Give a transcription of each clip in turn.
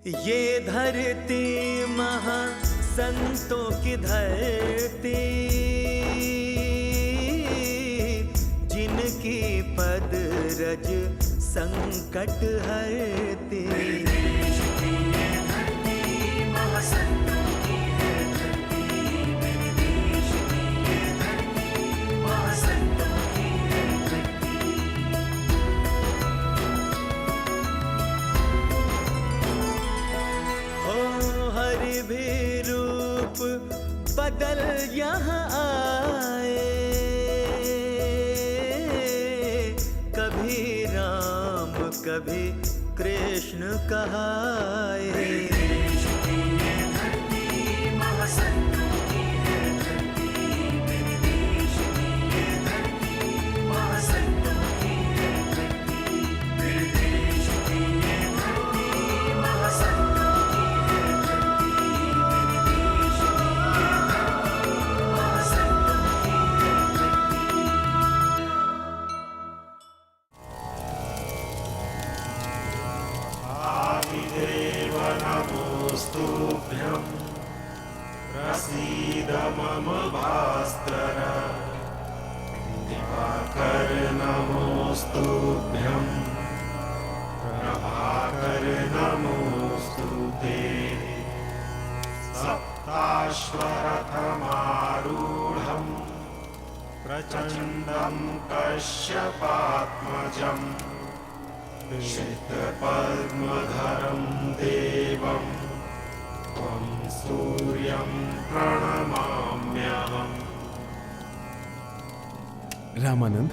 ये धरती महासंतों की धरती, जिनकी पद रज संकट हरती। देश की ये धरती महासंतों की है धरती, मेरे देश की ये धरती महासंतों की है धरती। ओ हर भी रूप बदल यहाँ आए, कभी राम कभी कृष्ण कहाए। देश की ये धरती महासंतों की है धरती, मेरे देश की ये धरती महासंतों की है धरती, मेरे देश की ये धरती महासंतों की है धरती, मेरे देश की ये धरती महासंतों की है आदिदेव नमोस्तुभ्यं प्रसीद मम भास्कर। दिवाकर नमोस्तुभ्यं प्रभाकर नमोस्तुते। सप्ताश्वरथमारूढं प्रचण्डं कश्यपात्मजम् श्वेतपद्मधरं देवं त्वं सूर्यं प्रणमाम्यहम्। रामानंद,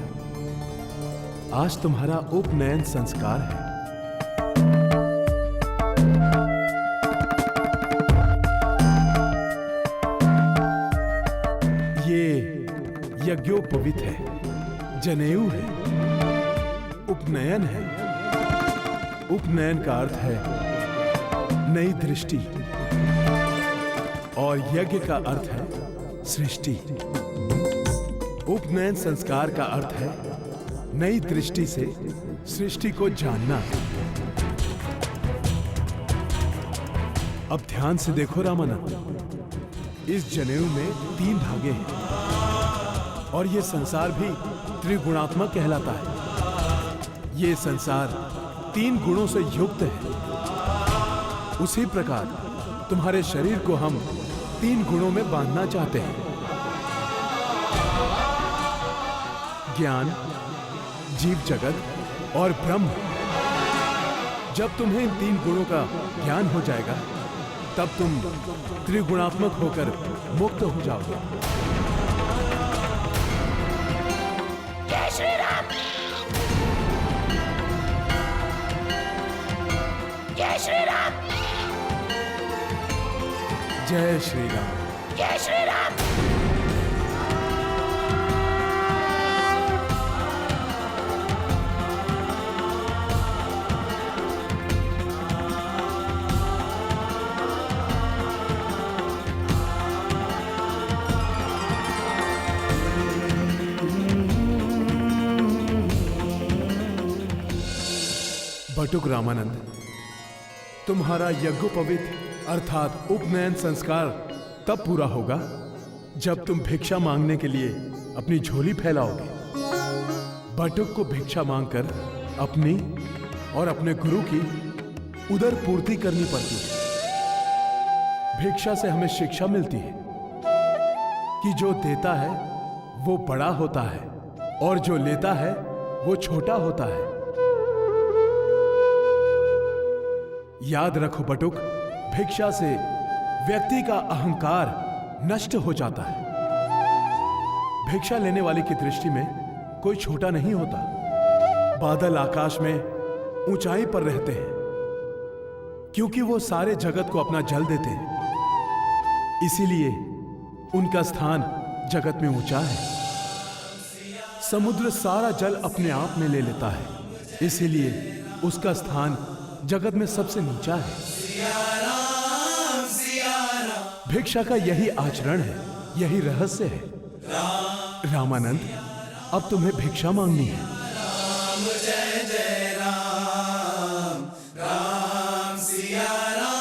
आज तुम्हारा उपनयन संस्कार है। ये यज्ञोपवीत है, जनेऊ है, उपनयन है। उपनयन का अर्थ है नई दृष्टि और यज्ञ का अर्थ है सृष्टि। उपनयन संस्कार का अर्थ है नई दृष्टि से सृष्टि को जानना। अब ध्यान से देखो रामानंद, इस जनेऊ में 3 धागे हैं और ये संसार भी त्रिगुणात्मक कहलाता है। ये संसार 3 गुणों से युक्त है। उसी प्रकार तुम्हारे शरीर को हम 3 गुणों में बांधना चाहते हैं। ज्ञान, जीव जगत और ब्रह्म। जब तुम्हें इन 3 गुणों का ज्ञान हो जाएगा, तब तुम त्रिगुणात्मक होकर मुक्त हो जाओगे। जय श्री राम, जय श्री राम, जय श्री राम, जय श्री राम। बटुक रामानंद, तुम्हारा यज्ञोपवीत अर्थात उपनयन संस्कार तब पूरा होगा जब तुम भिक्षा मांगने के लिए अपनी झोली फैलाओगे। बटुक को भिक्षा मांगकर अपनी और अपने गुरु की उदर पूर्ति करनी पड़ती है। भिक्षा से हमें शिक्षा मिलती है कि जो देता है वो बड़ा होता है और जो लेता है वो छोटा होता है। याद रखो बटुक, भिक्षा से व्यक्ति का अहंकार नष्ट हो जाता है। भिक्षा लेने वाले की दृष्टि में कोई छोटा नहीं होता। बादल आकाश में ऊंचाई पर रहते हैं क्योंकि वो सारे जगत को अपना जल देते हैं, इसीलिए उनका स्थान जगत में ऊंचा है। समुद्र सारा जल अपने आप में ले लेता है, इसीलिए उसका स्थान जगत में सबसे नीचा है। भिक्षा का यही आचरण है, यही रहस्य है। रामानंद, अब तुम्हें भिक्षा मांगनी है। राम जय जय राम, राम सिया राम।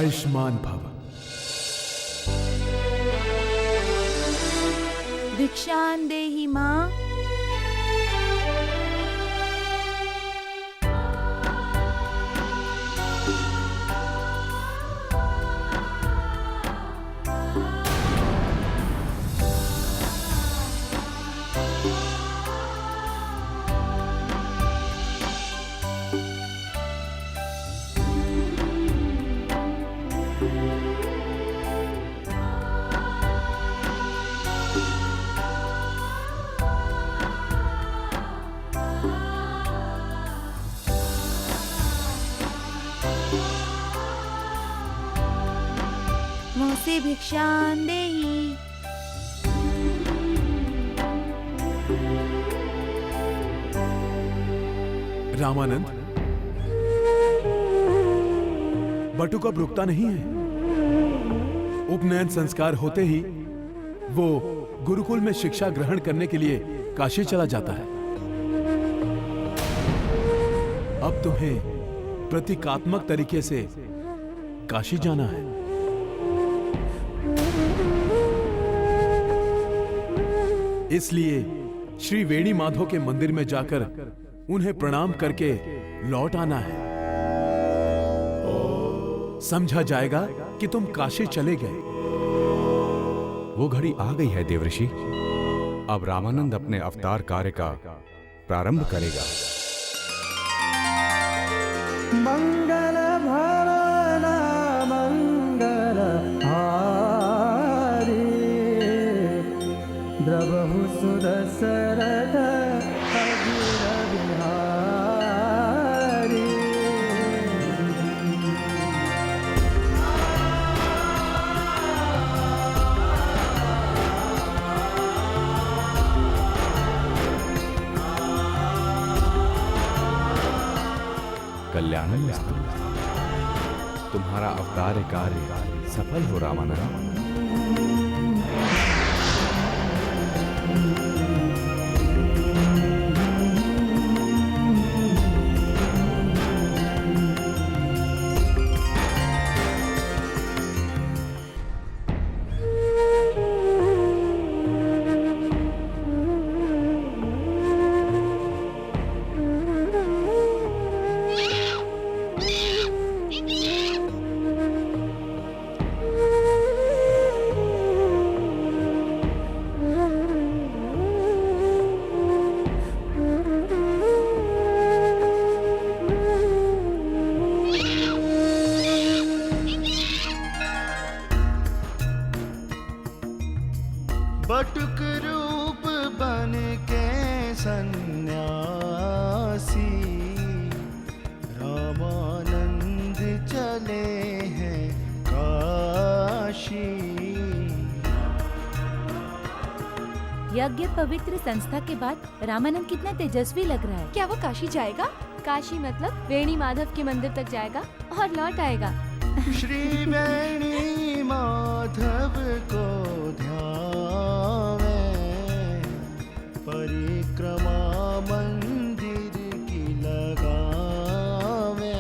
आयुष्मान भव। भिक्षां देहि मां। मोसे भिक्षां देहि। रामानंद, बटुक अब रुकता नहीं है। उपनयन संस्कार होते ही वो गुरुकुल में शिक्षा ग्रहण करने के लिए काशी चला जाता है। अब तुम्हें प्रतीकात्मक तरीके से काशी जाना है। इसलिए श्री वेणी माधव के मंदिर में जाकर उन्हें प्रणाम करके लौट आना है। समझा जाएगा कि तुम काशी चले गए। वो घड़ी आ गई है देवऋषि। अब रामानंद अपने अवतार कार्य का प्रारंभ करेगा। मंगल भवन मंगल हारी द्रवहु सुदशरथ अजिर बिहारी। कल्याणमस्तु। तुम्हारा अवतार कार्य सफल हो रामानंद। बटुक रूप बन के सन्यासी रामानंद चले हैं काशी। यज्ञ पवित्र संस्था के बाद रामानंद कितना तेजस्वी लग रहा है। क्या वो काशी जाएगा? काशी मतलब वेणी माधव के मंदिर तक जाएगा और लौट आएगा। श्री वेणी माधव को ध्यावे परिक्रमा मंदिर की लगावे।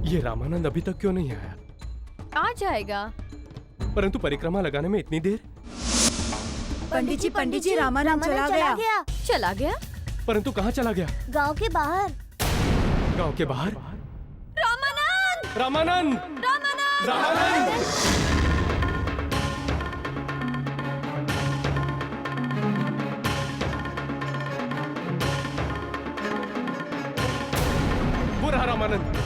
ये रामानंद अभी तक क्यों नहीं आया? आ जाएगा। परंतु परिक्रमा लगाने में इतनी देर। पंडित जी रामानंद चला गया। चला गया? परंतु कहाँ चला गया? गांव के बाहर। गांव के बाहर? रामानंद! रामानंद! रामानंद! रामानंद! वो रहा रामानंद।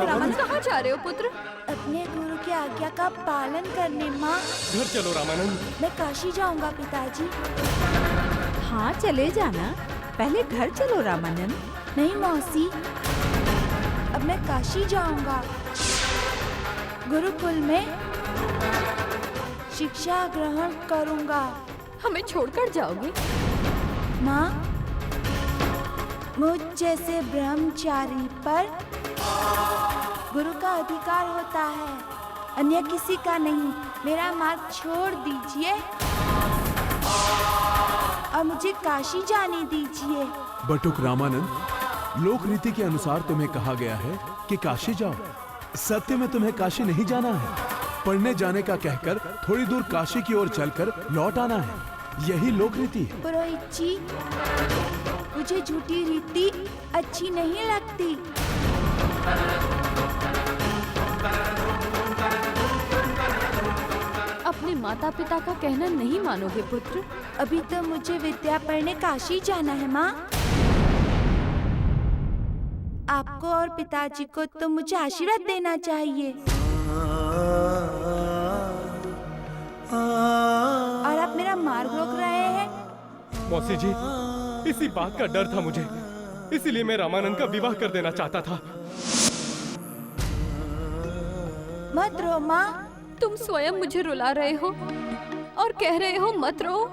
रामानंद कहाँ जा रहे हो पुत्र? अपने गुरु की आज्ञा का पालन करने माँ। घर चलो रामानंद। मैं काशी जाऊंगा पिताजी। हाँ चले जाना, पहले घर चलो रामानंद। नहीं मौसी, अब मैं काशी जाऊंगा। गुरुकुल में शिक्षा ग्रहण करूंगा। हमें छोड़कर जाओगे? माँ, मुझ जैसे ब्रह्मचारी पर गुरु का अधिकार होता है, अन्य किसी का नहीं। मेरा मार्ग छोड़ दीजिए और मुझे काशी जाने दीजिए। बटुक रामानंद, लोक रीति के अनुसार तुम्हें कहा गया है कि काशी जाओ। सत्य में तुम्हें काशी नहीं जाना है, पढ़ने जाने का कहकर थोड़ी दूर काशी की ओर चलकर लौट आना है। यही लोक रीति है। पुरोहित जी, मुझे झूठी रीति अच्छी नहीं लगती। अपने माता पिता का कहना नहीं मानोगे पुत्र? अभी तो मुझे विद्या पढ़ने काशी जाना है माँ। आपको और पिताजी को तो मुझे आशीर्वाद देना चाहिए। और आप मेरा मार्ग रोक रहे हैं। मौसी जी, इसी बात का डर था मुझे, इसीलिए मैं रामानंद का विवाह कर देना चाहता था। मत रो माँ। तुम स्वयं मुझे रुला रहे हो और कह रहे हो मत रो।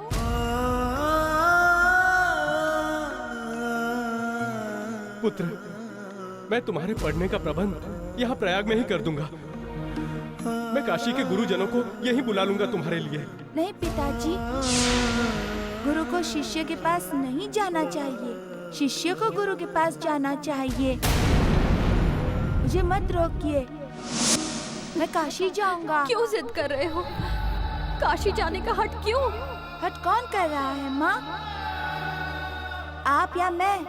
पुत्र, मैं तुम्हारे पढ़ने का प्रबंध यहाँ प्रयाग में ही कर दूंगा। मैं काशी के गुरुजनों को यहीं बुला लूंगा तुम्हारे लिए। नहीं पिताजी, गुरु को शिष्य के पास नहीं जाना चाहिए, शिष्य को गुरु के पास जाना चाहिए। मुझे मत रोकिए, मैं काशी जाऊंगा। क्यों जिद कर रहे हो? काशी जाने का हट क्यों? हट कौन कर रहा है माँ? आप या मैं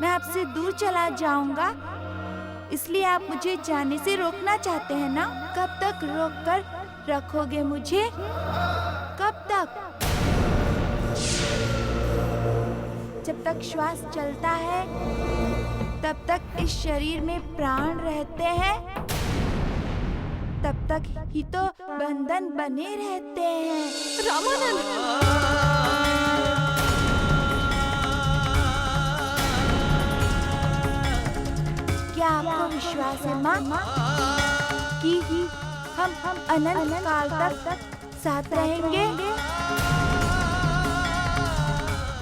आपसे दूर चला जाऊंगा, इसलिए आप मुझे जाने से रोकना चाहते हैं ना? कब तक रोक कर रखोगे मुझे? कब तक? जब तक श्वास चलता है तब तक इस शरीर में प्राण रहते हैं, तब तक ही तो बंधन बने रहते हैं। रामानंद! क्या आपको विश्वास है माँ कि हम अनंत काल तक साथ रहेंगे,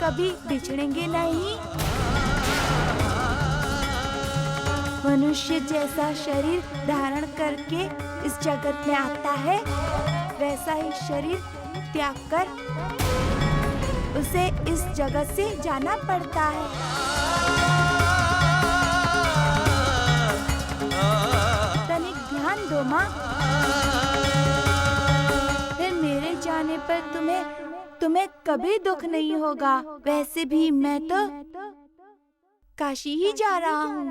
कभी बिछड़ेंगे नहीं? मनुष्य जैसा शरीर धारण करके इस जगत में आता है, वैसा ही शरीर त्याग कर उसे इस जगत से जाना पड़ता है। तनिक ध्यान दो माँ, फिर मेरे जाने पर तुम्हें कभी दुख नहीं होगा। वैसे भी मैं तो काशी ही जा रहा हूँ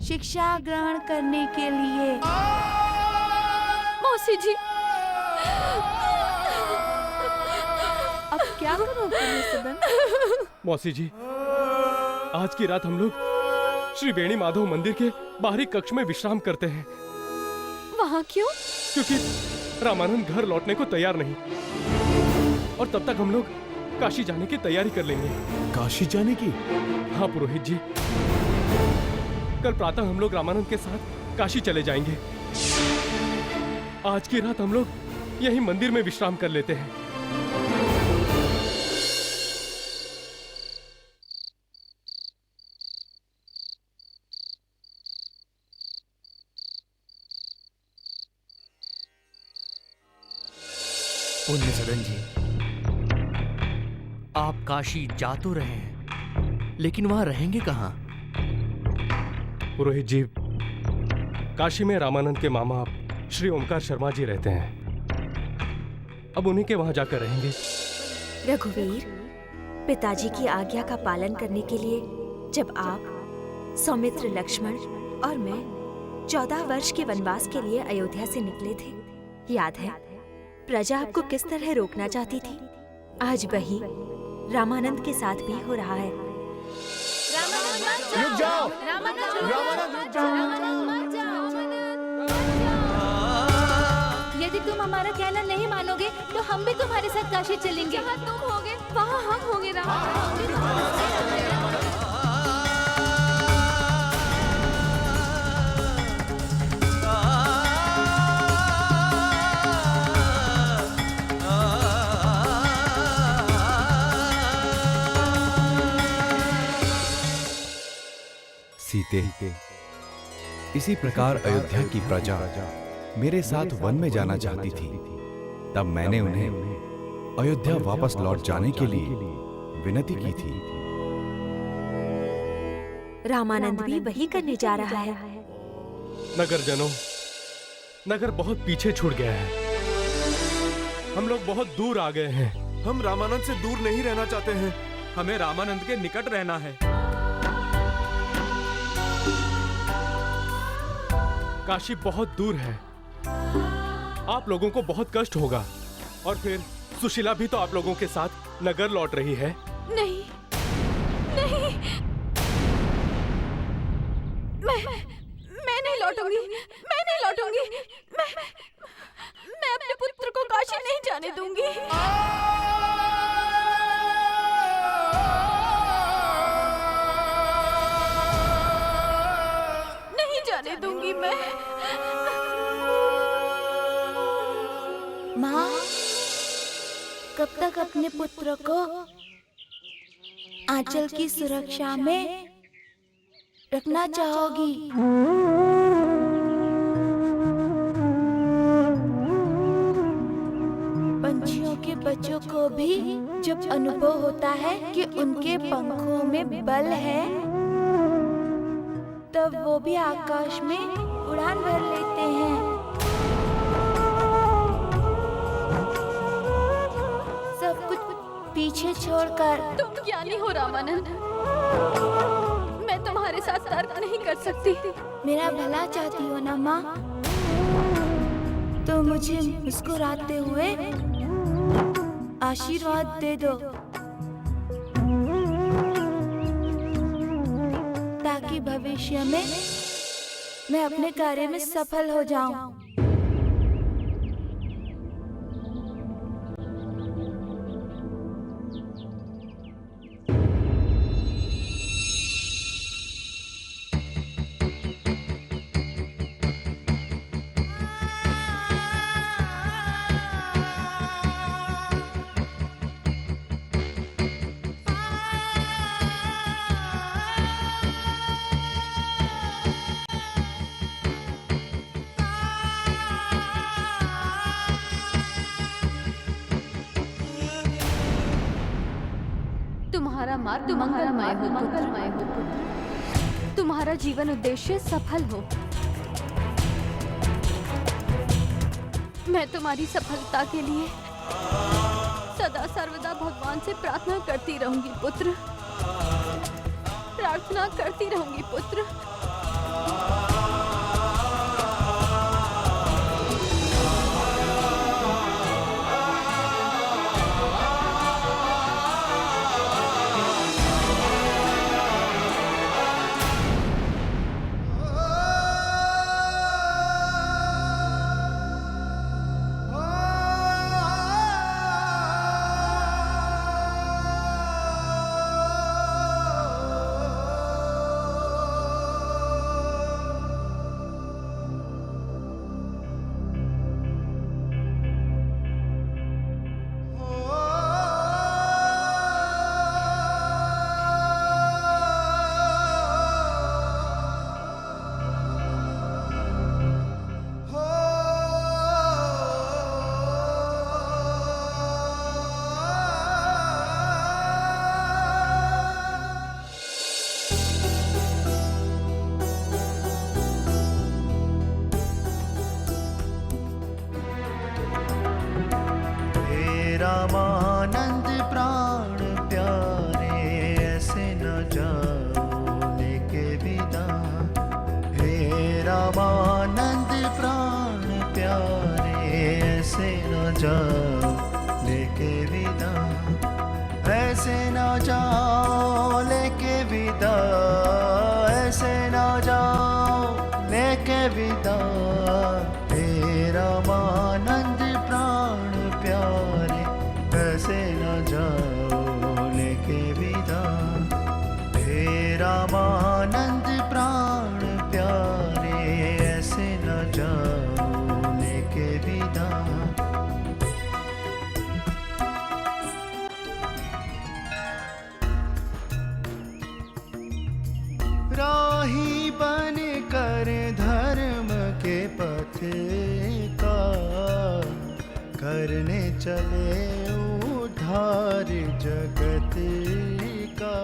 शिक्षा ग्रहण करने के लिए। मौसी जी, अब क्या करोगे सदन? मौसी जी, आज की रात हम लोग श्री वेणी माधव मंदिर के बाहरी कक्ष में विश्राम करते हैं। वहाँ क्यों? क्योंकि रामानंद घर लौटने को तैयार नहीं, और तब तक हम लोग काशी जाने की तैयारी कर लेंगे। काशी जाने की? हाँ पुरोहित जी, कल प्रातः हम लोग रामानंद के साथ काशी चले जाएंगे। आज की रात हम लोग यहीं मंदिर में विश्राम कर लेते हैं। पुण्य सदन जी, आप काशी जा तो रहे हैं, लेकिन वहां रहेंगे कहाँ? पुरोहित जी, काशी में रामानंद के मामा श्री ओमकार शर्मा जी रहते हैं। अब उन्हीं के वहां जाकर रहेंगे। रघुवीर, पिताजी की आज्ञा का पालन करने के लिए जब आप, सौमित्र, लक्ष्मण और मैं 14 वर्ष के वनवास के लिए अयोध्या से निकले थे, याद है? प्रजा आपको किस तरह रोकना चाहती थी, आज वही रामानंद के साथ भी हो रहा है। रुक जाओ! रामानंद रुक जाओ! यदि तुम हमारा कहना नहीं मानोगे तो हम भी तुम्हारे साथ काशी चलेंगे। जहाँ तुम होगे वहाँ हम होंगे रामानंद। सीते, इसी प्रकार अयोध्या की प्रजा मेरे साथ वन में जाना चाहती थी। तब मैंने उन्हें अयोध्या वापस लौट जाने के लिए विनती की थी। रामानंद भी वही करने जा रहा है। नगरजनों, नगर बहुत पीछे छूट गया है। हम लोग बहुत दूर आ गए हैं। हम रामानंद से दूर नहीं रहना चाहते हैं, हमें रामानंद के निकट रहना है। काशी बहुत दूर है, आप लोगों को बहुत कष्ट होगा। और फिर सुशीला भी तो आप लोगों के साथ नगर लौट रही है। नहीं, नहीं, मैं नहीं लौटूंगी, मैं नहीं लौटूंगी। मैं अपने पुत्र को काशी नहीं जाने दूंगी। नहीं जाने दूंगी मैं। माँ, कब तक अपने पुत्र को आंचल की सुरक्षा में रखना चाहोगी? पंछियों के बच्चों को भी जब अनुभव होता है कि उनके पंखों में बल है, तब वो भी आकाश में उड़ान भर लेते हैं। सब कुछ पीछे छोड़कर। तुम ज्ञानी हो रामानंद, मैं तुम्हारे साथ तर्क नहीं कर सकती। मेरा भला चाहती हो ना माँ? तो मुझे मुस्कुराते हुए आशीर्वाद दे दो, ताकि भविष्य में मैं अपने कार्य में सफल हो जाऊं। तुम्हारा मार्ग मंगलमय हो, मंगलमय हो। तुम्हारा जीवन उद्देश्य सफल हो। मैं तुम्हारी सफलता के लिए सदा सर्वदा भगवान से प्रार्थना करती रहूंगी पुत्र, प्रार्थना करती रहूंगी पुत्र। रामानंद प्राण प्यारे, ऐसे न जाओ लेके विदा। हे रामानंद प्राण प्यारे, ऐसे न जाओ लेके विदा। ऐसे न जाओ लेके विदा, ऐसे न जाओ लेके विदा। हे रामानंद प्राण प्यारे, ऐसे न जाओ लेके विदा। हे रामानंद प्राण प्यारे, ऐसे न जाओ लेके विदा। राही करने चले उद्धार जगत का।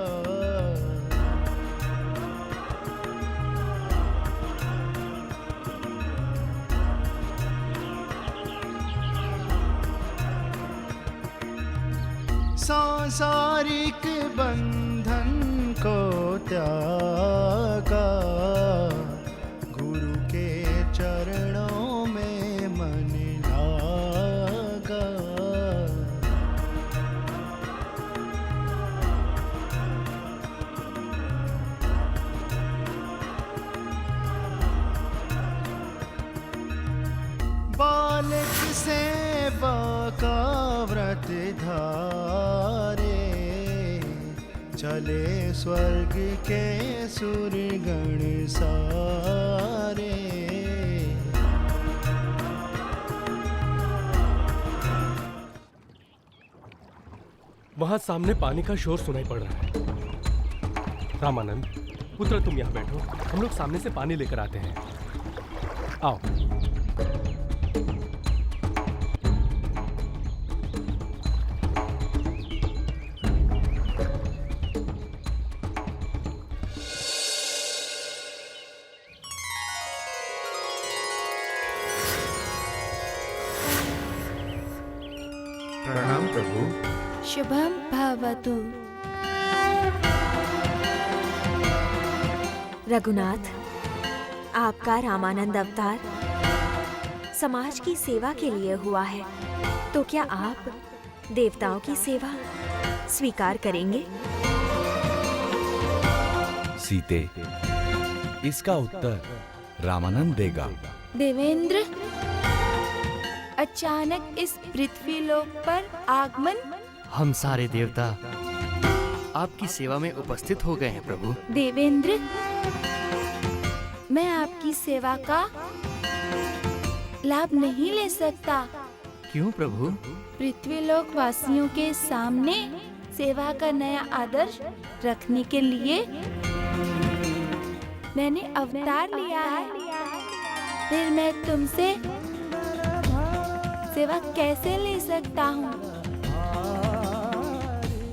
सांसारिक बंधन को त्यागा, गुरु के चरणों में मन लागा। बालक सेवा का व्रत धारे, चले स्वर्ग के सुरगण सारे। वहां सामने पानी का शोर सुनाई पड़ रहा है। रामानंद पुत्र, तुम यहाँ बैठो, हम लोग सामने से पानी लेकर आते हैं। आओ। प्रणाम प्रभु। शुभम भवतु। रघुनाथ, आपका रामानंद अवतार समाज की सेवा के लिए हुआ है, तो क्या आप देवताओं की सेवा स्वीकार करेंगे? सीते, इसका उत्तर रामानंद देगा। देवेंद्र, अचानक इस पृथ्वी लोक पर आगमन? हम सारे देवता आपकी सेवा में उपस्थित हो गए हैं प्रभु। देवेंद्र, मैं आपकी सेवा का लाभ नहीं ले सकता। क्यों प्रभु? पृथ्वी लोक वासियों के सामने सेवा का नया आदर्श रखने के लिए मैंने अवतार लिया है। फिर मैं तुमसे सेवा कैसे ले सकता हूँ?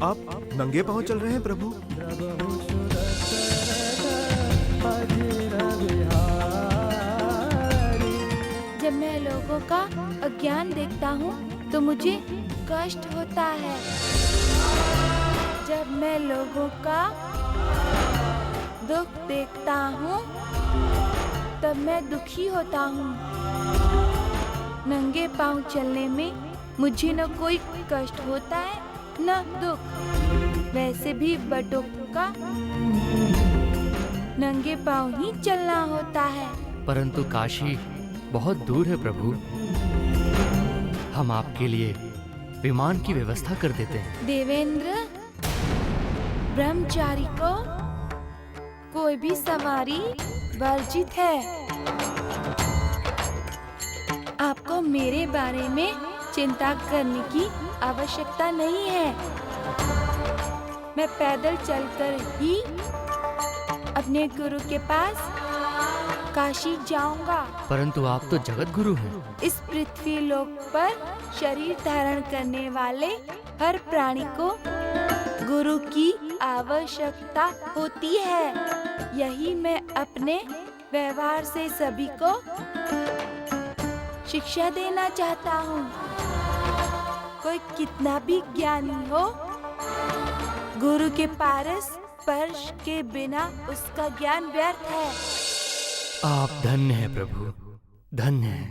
आप नंगे पांव चल रहे हैं प्रभु। जब मैं लोगों का अज्ञान देखता हूँ तो मुझे कष्ट होता है। जब मैं लोगों का दुख देखता हूँ तब मैं दुखी होता हूँ। नंगे पांव चलने में मुझे न कोई कष्ट होता है न दुख। वैसे भी बटों का नंगे पांव ही चलना होता है। परंतु काशी बहुत दूर है प्रभु। हम आपके लिए विमान की व्यवस्था कर देते हैं। देवेंद्र, ब्रह्मचारी को कोई भी सवारी वर्जित है। आपको मेरे बारे में चिंता करने की आवश्यकता नहीं है। मैं पैदल चलकर ही अपने गुरु के पास काशी जाऊंगा। परंतु आप तो जगत गुरु हैं। इस पृथ्वी लोक पर शरीर धारण करने वाले हर प्राणी को गुरु की आवश्यकता होती है। यही मैं अपने व्यवहार से सभी को शिक्षा देना चाहता हूँ। कोई कितना भी ज्ञानी हो, गुरु के पारस स्पर्श के बिना उसका ज्ञान व्यर्थ है। आप धन्य हैं प्रभु, धन्य हैं।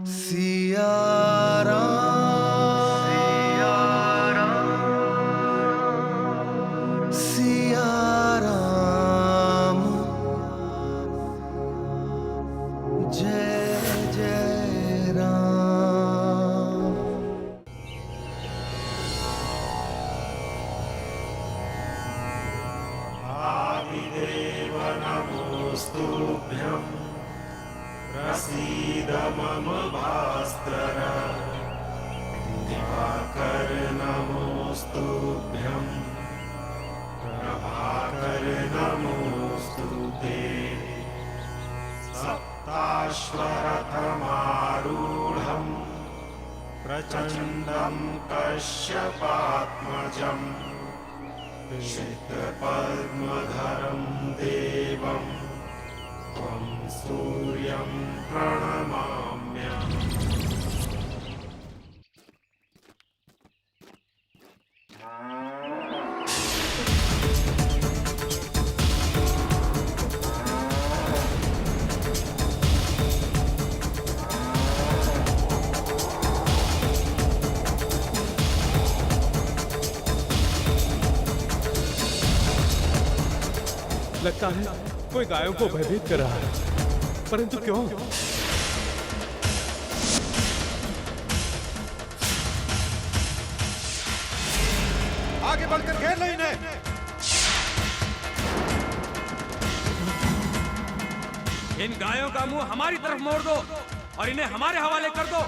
सिया राम, जय जय राम। आदिदेव नमोस्तुभ्यं, प्रसीद मम भास्कर। दिवाकर नमोस्तुभ्यं, प्रभाकर नमोस्तुभ्यं। नमोऽस्तुते सप्ताश्वरथमारूढम् प्रचण्डं कश्यपात्मजम् श्वेतपद्मधरं देवं त्वं सूर्यं प्रणमाम्यहम्। लगता है कोई गायों को भयभीत कर रहा है, परंतु क्यों? आगे बढ़कर घेर लो इन्हें। इन गायों का मुंह हमारी तरफ मोड़ दो और इन्हें हमारे हवाले कर दो।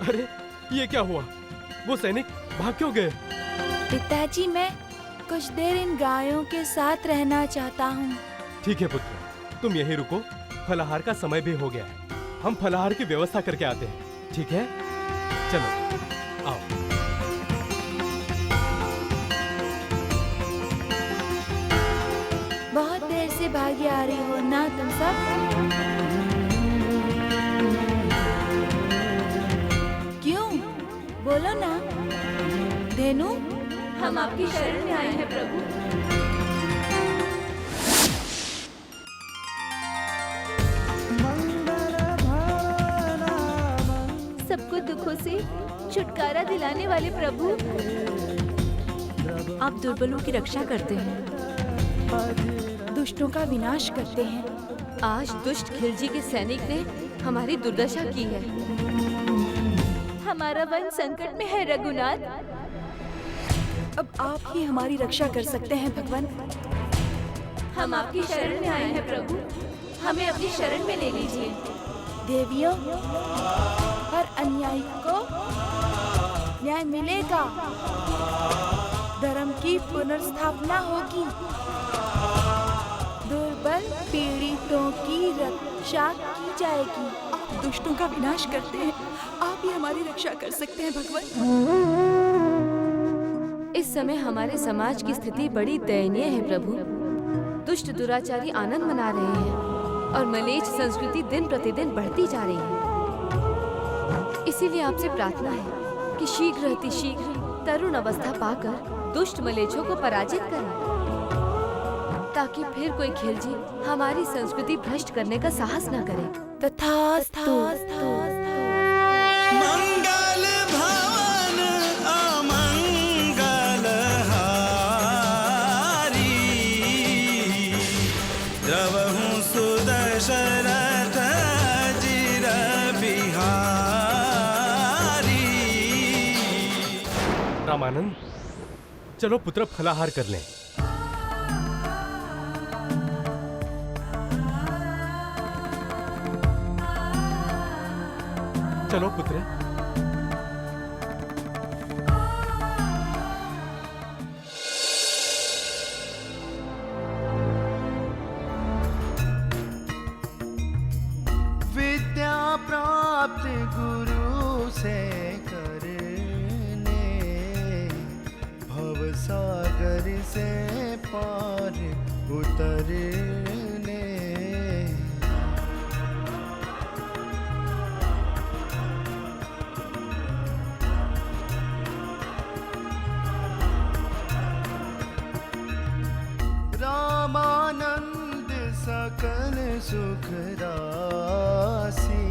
अरे ये क्या हुआ? वो सैनिक भाग क्यों गए? पिताजी, मैं कुछ देर इन गायों के साथ रहना चाहता हूँ। ठीक है पुत्र, तुम यहीं रुको, फलाहार का समय भी हो गया है। हम फलाहार की व्यवस्था करके आते हैं, ठीक है? चलो आओ। बहुत देर से भागी आ रही हो ना तुम सब? क्यों? बोलो ना। धेनु, हम आपकी शरण में आए हैं प्रभु। सबको दुखों से छुटकारा दिलाने वाले प्रभु, आप दुर्बलों की रक्षा करते हैं, दुष्टों का विनाश करते हैं। आज दुष्ट खिलजी के सैनिक ने हमारी दुर्दशा की है। हमारा वन संकट में है रघुनाथ। अब आप ही हमारी रक्षा कर सकते हैं भगवान। हम आपकी शरण में आए हैं प्रभु, हमें अपनी शरण में ले लीजिए। देवियों, हर अन्यायी को न्याय मिलेगा, धर्म की पुनर्स्थापना होगी, दुर्बल पीड़ितों की रक्षा की जाएगी। आप दुष्टों का विनाश करते हैं, आप ही हमारी रक्षा कर सकते हैं भगवान। इस समय हमारे समाज की स्थिति बड़ी दयनीय है प्रभु। दुष्ट दुराचारी आनंद मना रहे हैं और मलेच्छ संस्कृति दिन प्रतिदिन बढ़ती जा रही है। इसीलिए आपसे प्रार्थना है कि शीघ्र अतिशीघ्र तरुण अवस्था पाकर दुष्ट मलेच्छों को पराजित करें, ताकि फिर कोई खिलजी हमारी संस्कृति भ्रष्ट करने का साहस न करे। तथास्तु। मंगल भवन अमंगल हारी, द्रवहु सुदशरथ जिर बिहारी। रामानंद, चलो पुत्र फलाहार कर लें। चलो पुत्र। विद्या प्राप्त गुरु से करने, भव सागर से पार उतरने। रामानंद सकल सुख राशि,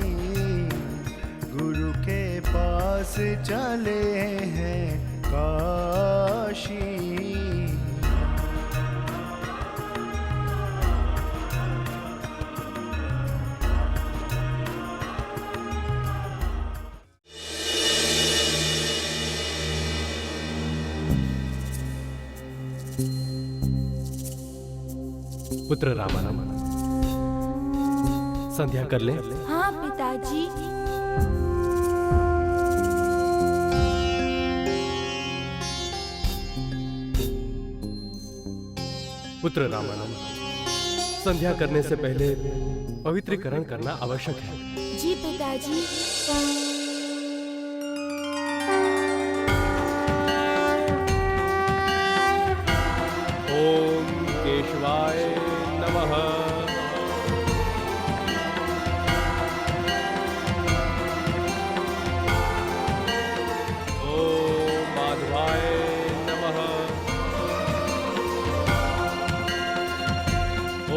गुरु के पास चले हैं काशी। पुत्र रामानंद, संध्या कर ले। हाँ पिताजी। पुत्र रामानंद, संध्या करने से पहले पवित्रीकरण करना आवश्यक है। जी पिताजी। ओम केशवाय नमः। ओम माधवाय नमः।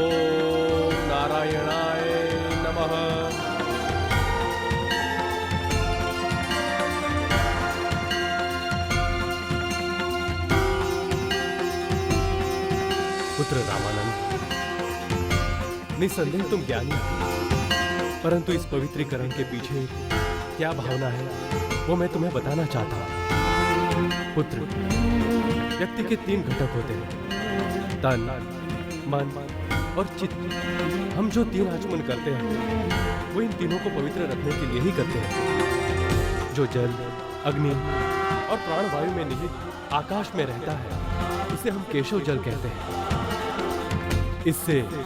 ओम नारायणाय नमः। पुत्र रामानंद, निसंदेह तुम ज्ञानी हो, परंतु इस पवित्रीकरण के पीछे क्या भावना है वो मैं तुम्हें बताना चाहता हूं। पुत्र, व्यक्ति के 3 घटक होते हैं, तन, मन और चित्त। हम जो 3 आचमन करते हैं वो इन तीनों को पवित्र रखने के लिए ही करते हैं। जो जल, अग्नि और प्राणवायु में निहित आकाश में रहता है, इसे हम केशव जल कहते हैं। इससे